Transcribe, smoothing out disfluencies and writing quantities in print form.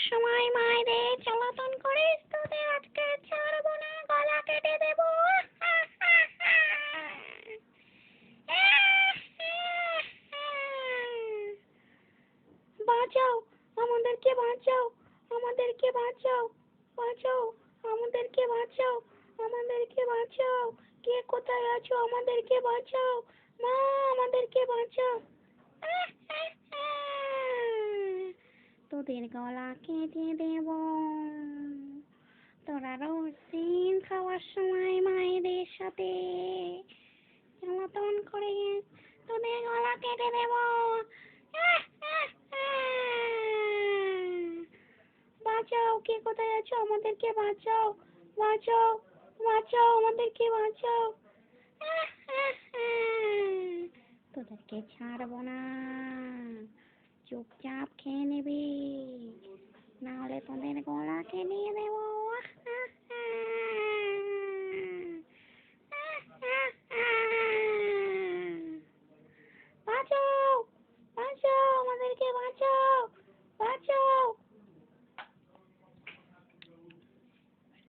সময় মায়েদের জ্বালাতন করিস, তোদের আজকে ছাড়বো না, গলা কেটে দেবো। বাঁচাও, আমাদেরকে বাঁচাও, আমাদেরকে বাঁচাও, বাঁচাও, আমাদেরকে বাঁচাও, আমাদেরকে বাঁচাও। কে কোথায় আছো? আমাদেরকে বাঁচাও, মা আমাদেরকে বাঁচাও। তোদের গলা কেটে দেব। তোরা রোজ দিন খাওয়ার সময় মায়েদের সাথে জ্বালাতন করে, তোদের গলা কেটে দেব। বাঁচাও, কে কোথায় আছো? আমাদেরকে বাঁচাও, বাঁচাও, বাঁচাও, আমাদেরকে বাঁচাও। তোদেরকে ছাড়বো না, চুপচাপ খেয়ে নিবি, নাহলে তোদের গলা কেটে দেবো।